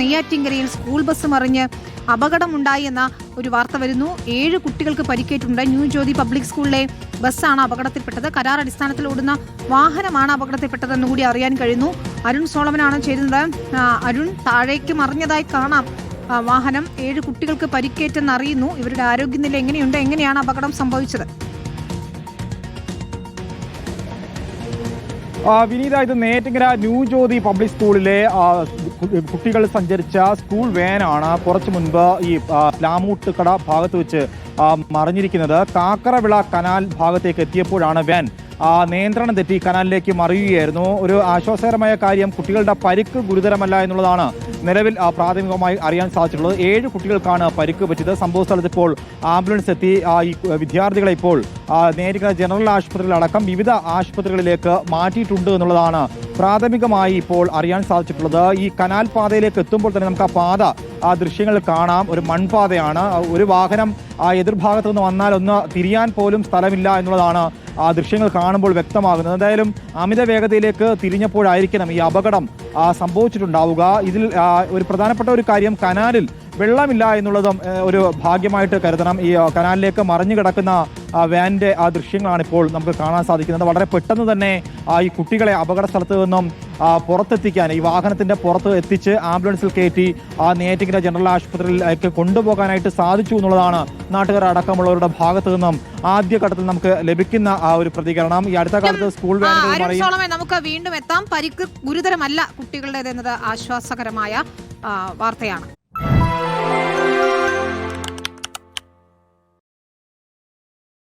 നെയ്യാറ്റിൻകരയിൽ school bus മറിഞ്ഞ് അപകടമുണ്ടായി എന്ന ഒരു വാർത്ത വരുന്നു. 7 കുട്ടികൾക്ക് പരിക്കേറ്റുണ്ട്. ന്യൂ ജ്യോതി പബ്ലിക് സ്കൂളിലെ ബസ്സാണ് അപകടത്തിൽപ്പെട്ടത്. കരാർ അടിസ്ഥാനത്തിൽ ഓടുന്ന വാഹനമാണ് അപകടത്തിൽപ്പെട്ടതെന്ന് കൂടി അറിയാൻ കഴിയുന്നു. അരുൺ സോളമനാണ് ചേരുന്നത്. അരുൺ, താഴേക്ക് മറിഞ്ഞതായി കാണാം വാഹനം. 7 കുട്ടികൾക്ക് പരിക്കേറ്റെന്ന് അറിയുന്നു. ഇവരുടെ ആരോഗ്യനില എങ്ങനെയുണ്ട്? എങ്ങനെയാണ് അപകടം സംഭവിച്ചത്? വിനീത, ഇത് നെയ്യാറ്റിൻകര ന്യൂ ജ്യോതി പബ്ലിക് സ്കൂളിലെ കുട്ടികൾ സഞ്ചരിച്ച സ്കൂൾ വാനാണ് കുറച്ചു മുൻപ് ഈ പ്ലാമൂട്ടുകട ഭാഗത്ത് വെച്ച് മറിഞ്ഞിരിക്കുന്നത്. കാക്കറവിള കനാൽ ഭാഗത്തേക്ക് എത്തിയപ്പോഴാണ് വാൻ നിയന്ത്രണം തെറ്റി കനാലിലേക്ക് മറിയുകയായിരുന്നു. ഒരു ആശ്വാസകരമായ കാര്യം, കുട്ടികളുടെ പരിക്ക് ഗുരുതരമല്ല എന്നുള്ളതാണ് നിലവിൽ പ്രാഥമികമായി അറിയാൻ സാധിച്ചിട്ടുള്ളത്. 7 കുട്ടികൾക്കാണ് പരിക്ക് പറ്റിയത്. സംഭവ സ്ഥലത്ത് ഇപ്പോൾ ആംബുലൻസ് എത്തി ഈ വിദ്യാർത്ഥികളെ ഇപ്പോൾ നെയ്യാറ്റിൻകര ജനറൽ ആശുപത്രിയിലടക്കം വിവിധ ആശുപത്രികളിലേക്ക് മാറ്റിയിട്ടുണ്ട് എന്നുള്ളതാണ് പ്രാഥമികമായി ഇപ്പോൾ അറിയാൻ സാധിച്ചിട്ടുള്ളത്. ഈ കനാൽ പാതയിലേക്ക് എത്തുമ്പോൾ തന്നെ നമുക്ക് ആ പാത ദൃശ്യങ്ങൾ കാണാം. ഒരു മൺപാതയാണ്. ഒരു വാഹനം എതിർഭാഗത്തു നിന്ന് വന്നാൽ ഒന്ന് തിരിയാൻ പോലും സ്ഥലമില്ല എന്നുള്ളതാണ് ദൃശ്യങ്ങൾ കാണുമ്പോൾ വ്യക്തമാകുന്നത്. എന്തായാലും അമിത വേഗതയിലേക്ക് തിരിഞ്ഞപ്പോഴായിരിക്കണം ഈ അപകടം സംഭവിച്ചിട്ടുണ്ടാവുക. ഇതിൽ ഒരു പ്രധാനപ്പെട്ട ഒരു കാര്യം, കനാലിൽ വെള്ളമില്ല എന്നുള്ളതും ഒരു ഭാഗ്യമായിട്ട് കരുതണം. ഈ കനാലിലേക്ക് മറിഞ്ഞു കിടക്കുന്ന വാനിന്റെ ദൃശ്യങ്ങളാണ് ഇപ്പോൾ നമുക്ക് കാണാൻ സാധിക്കുന്നത്. വളരെ പെട്ടെന്ന് തന്നെ ഈ കുട്ടികളെ അപകട സ്ഥലത്ത് നിന്നും പുറത്തെത്തിക്കാൻ, ഈ വാഹനത്തിന്റെ പുറത്ത് എത്തിച്ച് ആംബുലൻസിൽ കയറ്റി നെയ്യാറ്റിൻകര ജനറൽ ആശുപത്രിയിലേക്ക് കൊണ്ടുപോകാനായിട്ട് സാധിച്ചു എന്നുള്ളതാണ് നാട്ടുകാർ അടക്കമുള്ളവരുടെ ഭാഗത്തു നിന്നും ആദ്യഘട്ടത്തിൽ നമുക്ക് ലഭിക്കുന്ന ഒരു പ്രതികരണം. ഈ അടുത്ത കാലത്ത് സ്കൂൾ വാനുകൾ നമുക്ക് വീണ്ടും എത്താം. പരിക്ക് ഗുരുതരമല്ല കുട്ടികളുടേതെന്നത് ആശ്വാസകരമായ വാർത്തയാണ്.